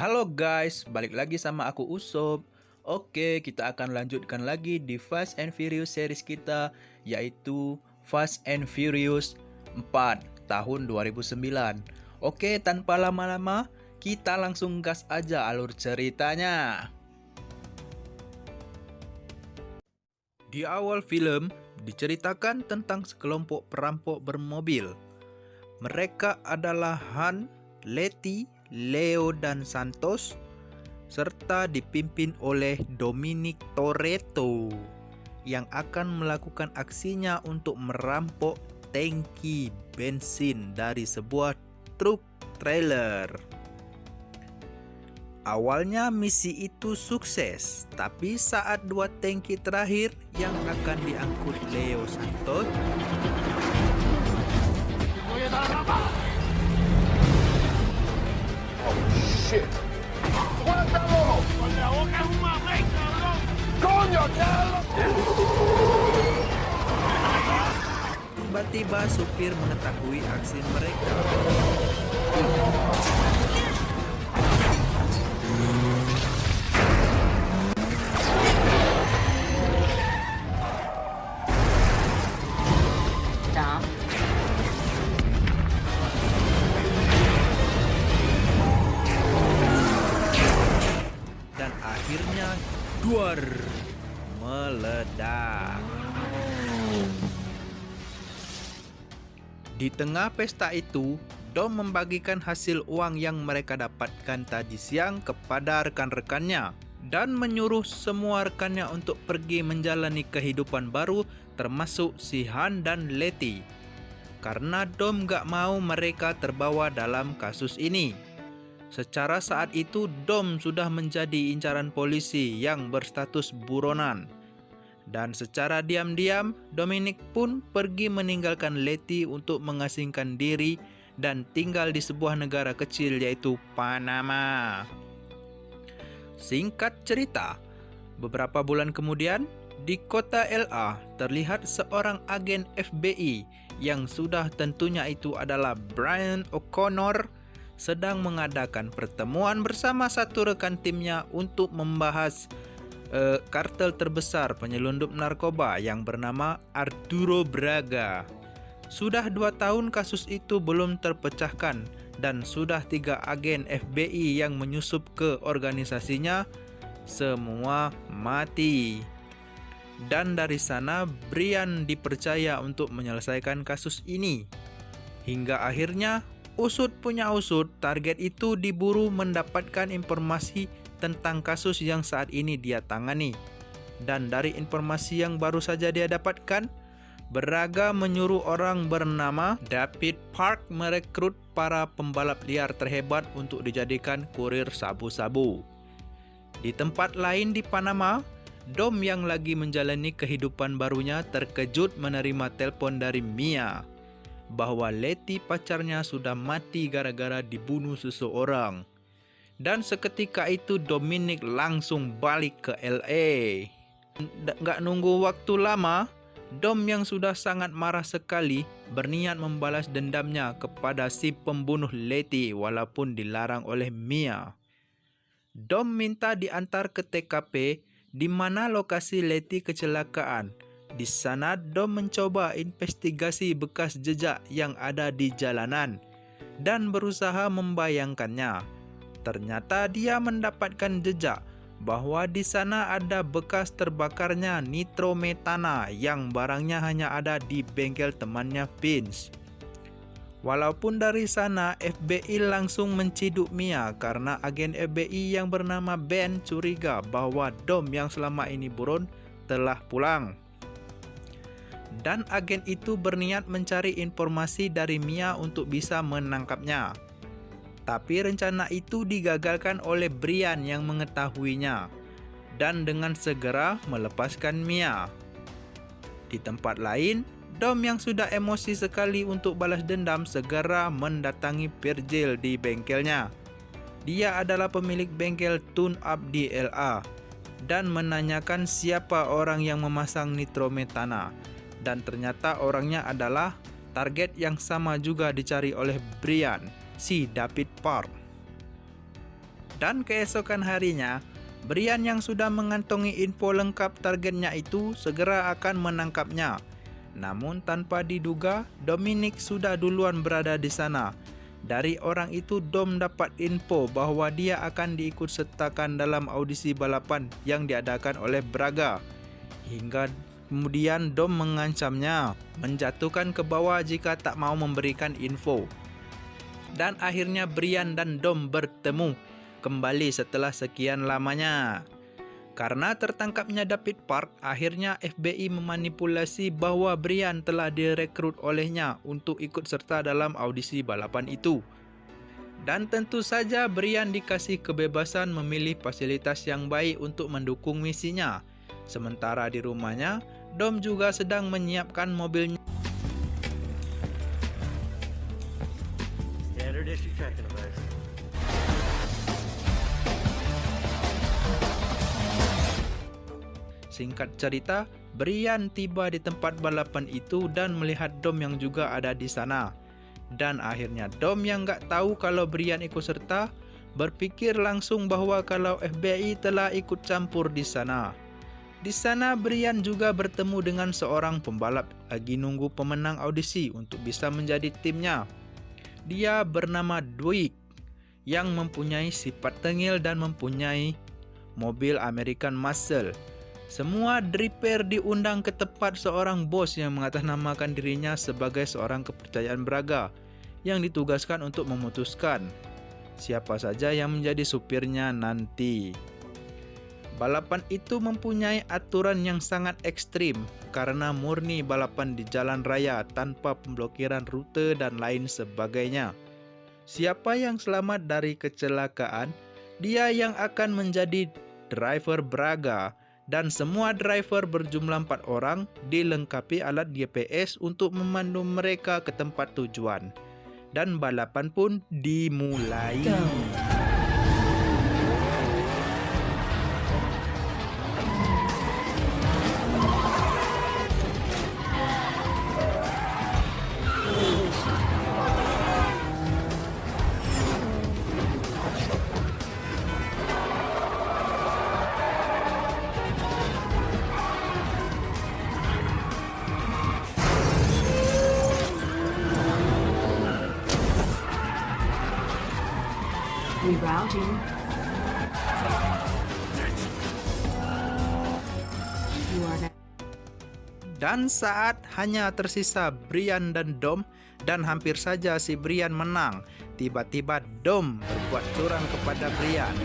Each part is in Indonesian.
Halo guys, balik lagi sama aku Usop. Oke, kita akan lanjutkan lagi di Fast and Furious series kita, yaitu Fast and Furious 4 tahun 2009. Oke, tanpa lama-lama, kita langsung gas aja alur ceritanya. Di awal film, diceritakan tentang sekelompok perampok bermobil. Mereka adalah Han, Letty, Leo, dan Santos, serta dipimpin oleh Dominic Toretto yang akan melakukan aksinya untuk merampok tangki bensin dari sebuah truk trailer. Awalnya misi itu sukses, tapi saat dua tangki terakhir yang akan diangkut Leo Santos Shit. ¡Suéltalo! ¡Con la boca es un mamey, cabrón! ¡Coño, Carlos! Tiba-tiba supir mengetahui aksi mereka. Dom. Dan akhirnya duar meledak. Di tengah pesta itu, Dom membagikan hasil uang yang mereka dapatkan tadi siang kepada rekan-rekannya dan menyuruh semua rekannya untuk pergi menjalani kehidupan baru, termasuk si Han dan Letty, karena Dom gak mau mereka terbawa dalam kasus ini. Secara saat itu Dom sudah menjadi incaran polisi yang berstatus buronan. Dan secara diam-diam Dominic pun pergi meninggalkan Letty untuk mengasingkan diri dan tinggal di sebuah negara kecil yaitu Panama. Singkat cerita, beberapa bulan kemudian di kota LA terlihat seorang agen FBI yang sudah tentunya itu adalah Brian O'Connor sedang mengadakan pertemuan bersama satu rekan timnya untuk membahas kartel terbesar penyelundup narkoba yang bernama Arturo Braga. Sudah 2 tahun kasus itu belum terpecahkan dan sudah 3 agen FBI yang menyusup ke organisasinya semua mati. Dan dari sana Brian dipercaya untuk menyelesaikan kasus ini. Hingga akhirnya usut punya usut, target itu diburu mendapatkan informasi tentang kasus yang saat ini dia tangani. Dan dari informasi yang baru saja dia dapatkan, Braga menyuruh orang bernama David Park merekrut para pembalap liar terhebat untuk dijadikan kurir sabu-sabu. Di tempat lain di Panama, Dom yang lagi menjalani kehidupan barunya terkejut menerima telepon dari Mia bahwa Letty pacarnya sudah mati gara-gara dibunuh seseorang. Dan seketika itu Dominic langsung balik ke LA. Gak nunggu waktu lama, Dom yang sudah sangat marah sekali berniat membalas dendamnya kepada si pembunuh Letty walaupun dilarang oleh Mia. Dom minta diantar ke TKP di mana lokasi Letty kecelakaan. Di sana Dom mencoba investigasi bekas jejak yang ada di jalanan dan berusaha membayangkannya. Ternyata dia mendapatkan jejak bahwa di sana ada bekas terbakarnya nitrometana yang barangnya hanya ada di bengkel temannya Vince. Walaupun dari sana FBI langsung menciduk Mia karena agen FBI yang bernama Ben curiga bahwa Dom yang selama ini buron telah pulang. Dan agen itu berniat mencari informasi dari Mia untuk bisa menangkapnya. Tapi rencana itu digagalkan oleh Brian yang mengetahuinya dan dengan segera melepaskan Mia. Di tempat lain, Dom yang sudah emosi sekali untuk balas dendam segera mendatangi Virgil di bengkelnya. Dia adalah pemilik bengkel tune up di LA dan menanyakan siapa orang yang memasang nitrometana. Dan ternyata orangnya adalah target yang sama juga dicari oleh Brian, si David Park. Dan keesokan harinya, Brian yang sudah mengantongi info lengkap targetnya itu segera akan menangkapnya. Namun tanpa diduga, Dominic sudah duluan berada di sana. Dari orang itu Dom dapat info bahwa dia akan diikutsertakan dalam audisi balapan yang diadakan oleh Braga. Hingga kemudian Dom mengancamnya menjatuhkan ke bawah jika tak mau memberikan info. Dan akhirnya Brian dan Dom bertemu kembali setelah sekian lamanya. Karena tertangkapnya David Park, akhirnya FBI memanipulasi bahwa Brian telah direkrut olehnya untuk ikut serta dalam audisi balapan itu. Dan tentu saja Brian dikasih kebebasan memilih fasilitas yang baik untuk mendukung misinya. Sementara di rumahnya, Dom juga sedang menyiapkan mobilnya. Standard issue tracking device. Singkat cerita, Brian tiba di tempat balapan itu dan melihat Dom yang juga ada di sana. Dan akhirnya Dom yang gak tahu kalau Brian ikut serta, berpikir langsung bahwa kalau FBI telah ikut campur di sana. Di sana Brian juga bertemu dengan seorang pembalap lagi nunggu pemenang audisi untuk bisa menjadi timnya. Dia bernama Dwight yang mempunyai sifat tengil dan mempunyai mobil American Muscle. Semua driver diundang ke tempat seorang bos yang mengatasnamakan dirinya sebagai seorang kepercayaan Braga yang ditugaskan untuk memutuskan siapa saja yang menjadi supirnya nanti. Balapan itu mempunyai aturan yang sangat ekstrim karena murni balapan di jalan raya tanpa pemblokiran rute dan lain sebagainya. Siapa yang selamat dari kecelakaan, dia yang akan menjadi driver Braga. Dan semua driver berjumlah 4 orang dilengkapi alat GPS untuk memandu mereka ke tempat tujuan. Dan balapan pun dimulai. Rerouting. You are now. Dan saat hanya tersisa Brian dan Dom, dan hampir saja si Brian menang, tiba-tiba Dom berbuat curang kepada Brian.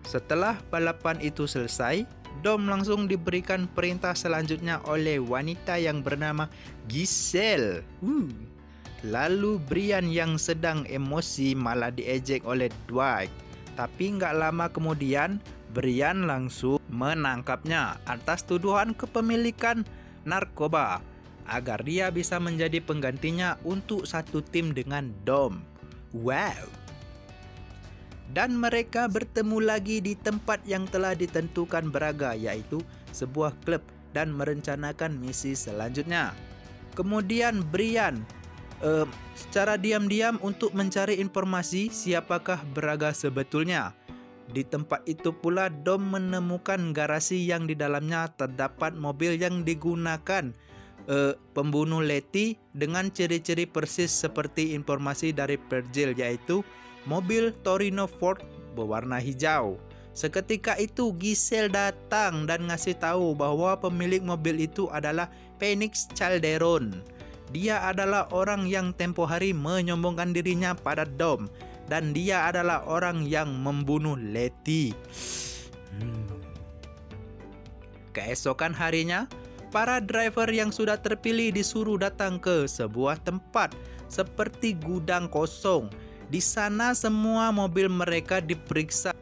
Setelah balapan itu selesai, Dom langsung diberikan perintah selanjutnya oleh wanita yang bernama Giselle. Lalu Brian yang sedang emosi malah diejek oleh Dwight. Tapi nggak lama kemudian, Brian langsung menangkapnya atas tuduhan kepemilikan narkoba agar dia bisa menjadi penggantinya untuk satu tim dengan Dom. Wow! Dan mereka bertemu lagi di tempat yang telah ditentukan Braga, yaitu sebuah klub, dan merencanakan misi selanjutnya. Kemudian Brian secara diam-diam untuk mencari informasi siapakah Braga sebetulnya. Di tempat itu pula Dom menemukan garasi yang di dalamnya terdapat mobil yang digunakan pembunuh Letty dengan ciri-ciri persis seperti informasi dari Virgil, yaitu mobil Torino Ford berwarna hijau. Seketika itu Giselle datang dan ngasih tahu bahwa pemilik mobil itu adalah Phoenix Calderon. Dia adalah orang yang tempo hari menyombongkan dirinya pada Dom, dan dia adalah orang yang membunuh Letty. Keesokan harinya, para driver yang sudah terpilih disuruh datang ke sebuah tempat seperti gudang kosong. Di sana semua mobil mereka diperiksa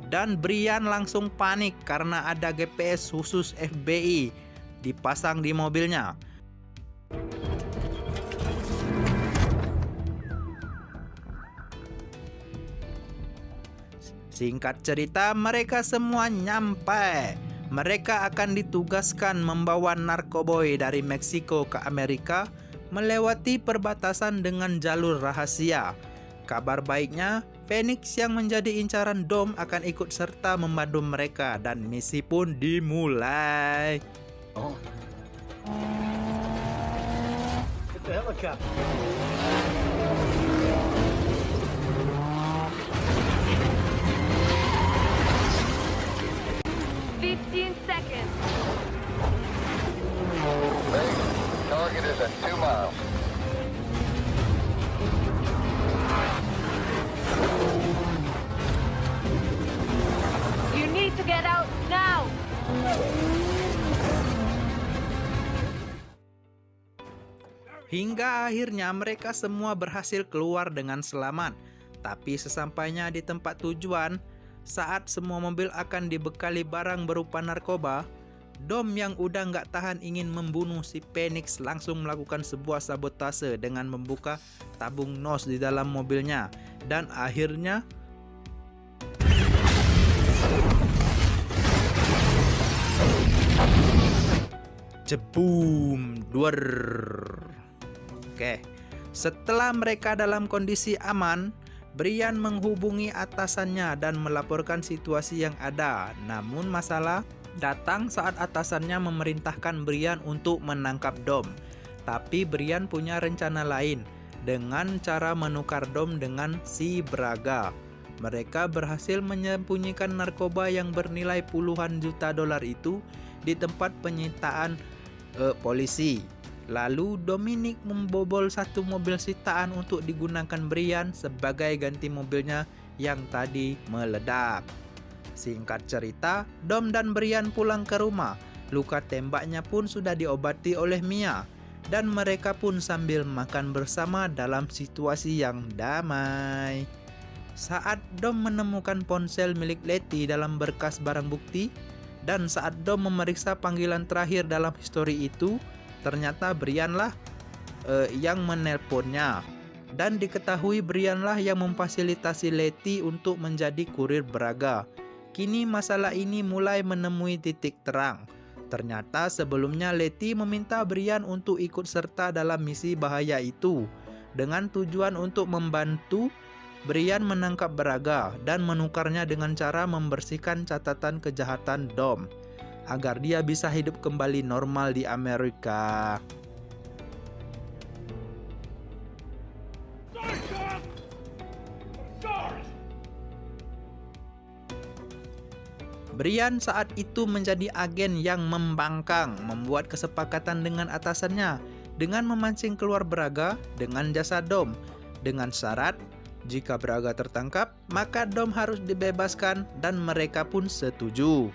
dan Brian langsung panik karena ada GPS khusus FBI dipasang di mobilnya. Singkat cerita, mereka semua nyampai. Mereka akan ditugaskan membawa narkoboy dari Meksiko ke Amerika melewati perbatasan dengan jalur rahasia. Kabar baiknya, Phoenix yang menjadi incaran Dom akan ikut serta membantu mereka dan misi pun dimulai. Oh. Get the helicopter. 15 seconds. Target is at 2 miles. You need to get out now. Hingga akhirnya mereka semua berhasil keluar dengan selamat. Tapi sesampainya di tempat tujuan, saat semua mobil akan dibekali barang berupa narkoba, Dom yang udah nggak tahan ingin membunuh si Phoenix langsung melakukan sebuah sabotase dengan membuka tabung NOS di dalam mobilnya. Dan akhirnya jebum, duer. Oke, setelah mereka dalam kondisi aman, Brian menghubungi atasannya dan melaporkan situasi yang ada. Namun masalah datang saat atasannya memerintahkan Brian untuk menangkap Dom. Tapi Brian punya rencana lain dengan cara menukar Dom dengan si Braga. Mereka berhasil menyembunyikan narkoba yang bernilai puluhan juta dolar itu di tempat penyitaan polisi. Lalu Dominic membobol satu mobil sitaan untuk digunakan Brian sebagai ganti mobilnya yang tadi meledak. Singkat cerita, Dom dan Brian pulang ke rumah. Luka tembaknya pun sudah diobati oleh Mia. Dan mereka pun sambil makan bersama dalam situasi yang damai. Saat Dom menemukan ponsel milik Letty dalam berkas barang bukti, dan saat Dom memeriksa panggilan terakhir dalam histori itu, ternyata Brian lah yang menelponnya. Dan diketahui Brian lah yang memfasilitasi Letty untuk menjadi kurir Braga. Kini masalah ini mulai menemui titik terang. Ternyata sebelumnya Letty meminta Brian untuk ikut serta dalam misi bahaya itu, dengan tujuan untuk membantu Brian menangkap Braga dan menukarnya dengan cara membersihkan catatan kejahatan Dom, agar dia bisa hidup kembali normal di Amerika. Brian saat itu menjadi agen yang membangkang, membuat kesepakatan dengan atasannya dengan memancing keluar Braga dengan jasa Dom, dengan syarat jika Braga tertangkap, maka Dom harus dibebaskan dan mereka pun setuju.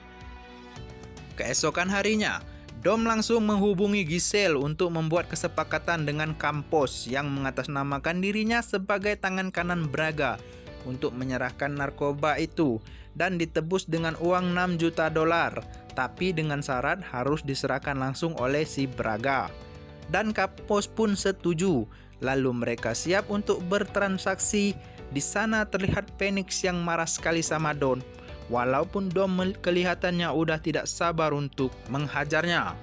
Keesokan harinya, Dom langsung menghubungi Giselle untuk membuat kesepakatan dengan Campos yang mengatasnamakan dirinya sebagai tangan kanan Braga untuk menyerahkan narkoba itu dan ditebus dengan uang 6 juta dolar, tapi dengan syarat harus diserahkan langsung oleh si Braga. Dan Campos pun setuju. Lalu mereka siap untuk bertransaksi. Di sana terlihat Phoenix yang marah sekali sama Dom. Walaupun Dom kelihatannya udah tidak sabar untuk menghajarnya.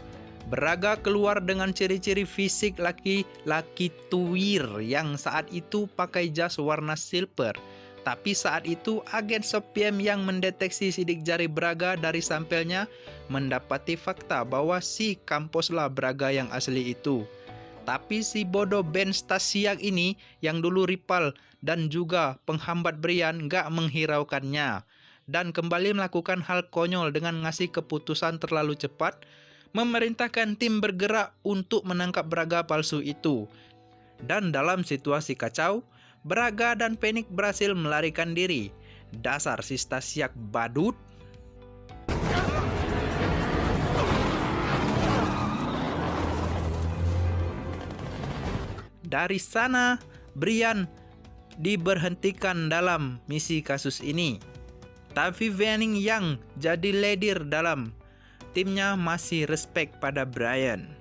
Braga keluar dengan ciri-ciri fisik laki-laki tuir yang saat itu pakai jas warna silver. Tapi saat itu agen SOPM yang mendeteksi sidik jari Braga dari sampelnya mendapati fakta bahwa si Camposlah Braga yang asli itu. Tapi si bodoh Ben Stasiak ini yang dulu rival dan juga penghambat Brian gak menghiraukannya. Dan kembali melakukan hal konyol dengan ngasih keputusan terlalu cepat, memerintahkan tim bergerak untuk menangkap Braga palsu itu. Dan dalam situasi kacau, Braga dan Phoenix berhasil melarikan diri. Dasar si Stasiak badut. Dari sana, Brian diberhentikan dalam misi kasus ini. Tapi Venning yang jadi leader dalam timnya masih respect pada Brian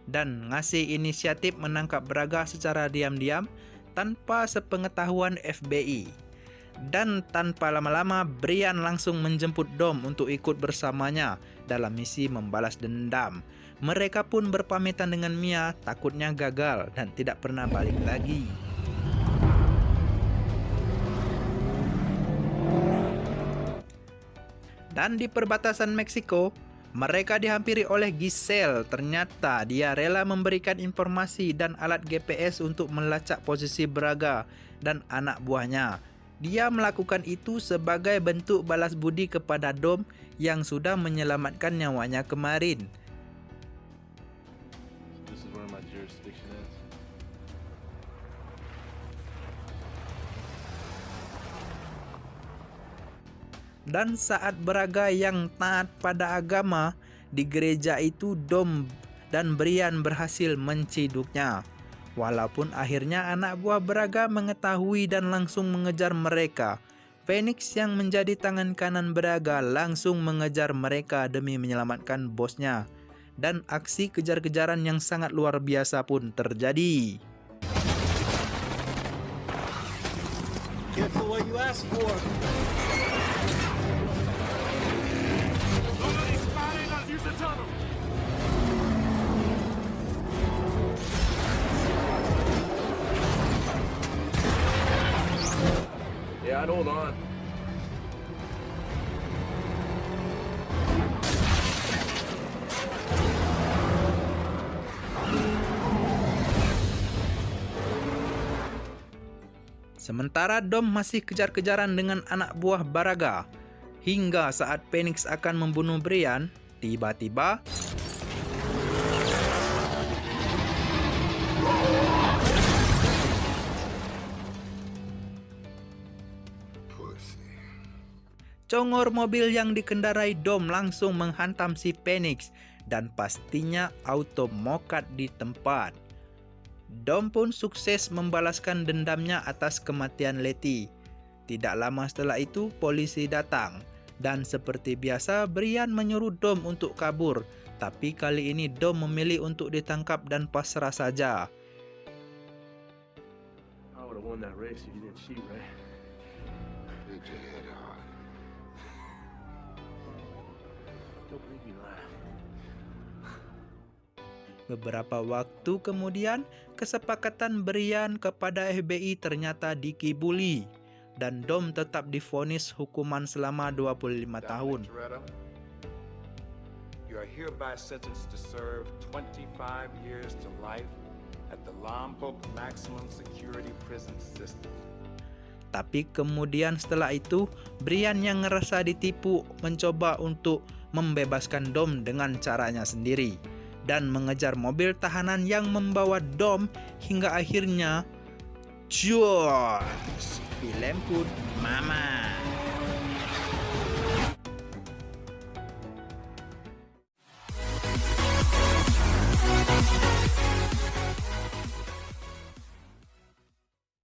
dan ngasih inisiatif menangkap Braga secara diam-diam tanpa sepengetahuan FBI. Dan tanpa lama-lama, Brian langsung menjemput Dom untuk ikut bersamanya dalam misi membalas dendam. Mereka pun berpamitan dengan Mia, takutnya gagal dan tidak pernah balik lagi. Dan di perbatasan Meksiko, mereka dihampiri oleh Giselle. Ternyata dia rela memberikan informasi dan alat GPS untuk melacak posisi Braga dan anak buahnya. Dia melakukan itu sebagai bentuk balas budi kepada Dom yang sudah menyelamatkan nyawanya kemarin. This is where my jurisdiction is. Dan saat Braga yang taat pada agama di gereja itu, Dom dan Brian berhasil menciduknya. Walaupun akhirnya anak buah Braga mengetahui dan langsung mengejar mereka. Phoenix yang menjadi tangan kanan Braga langsung mengejar mereka demi menyelamatkan bosnya. Dan aksi kejar-kejaran yang sangat luar biasa pun terjadi. Careful what you ask for. Yeah, I'd hold on. Sementara Dom masih kejar-kejaran dengan anak buah Braga. Hingga saat Phoenix akan membunuh Brian, tiba-tiba congor mobil yang dikendarai Dom langsung menghantam si Phoenix dan pastinya auto mokat di tempat. Dom pun sukses membalaskan dendamnya atas kematian Letty. Tidak lama setelah itu, polisi datang. Dan seperti biasa, Brian menyuruh Dom untuk kabur. Tapi kali ini Dom memilih untuk ditangkap dan pasrah saja. I would have won that race if you didn't cheat, right? Hit your head hard. Don't make me laugh. Beberapa waktu kemudian, kesepakatan Brian kepada FBI ternyata dikibuli. Dan Dom tetap divonis hukuman selama 25 tahun. Toretto, you are hereby sentenced to serve 25 years to life at the Lompoc Maximum Security Prison System. Tapi kemudian setelah itu, Brian yang ngerasa ditipu mencoba untuk membebaskan Dom dengan caranya sendiri. Dan mengejar mobil tahanan yang membawa Dom hingga akhirnya... Film pun mama.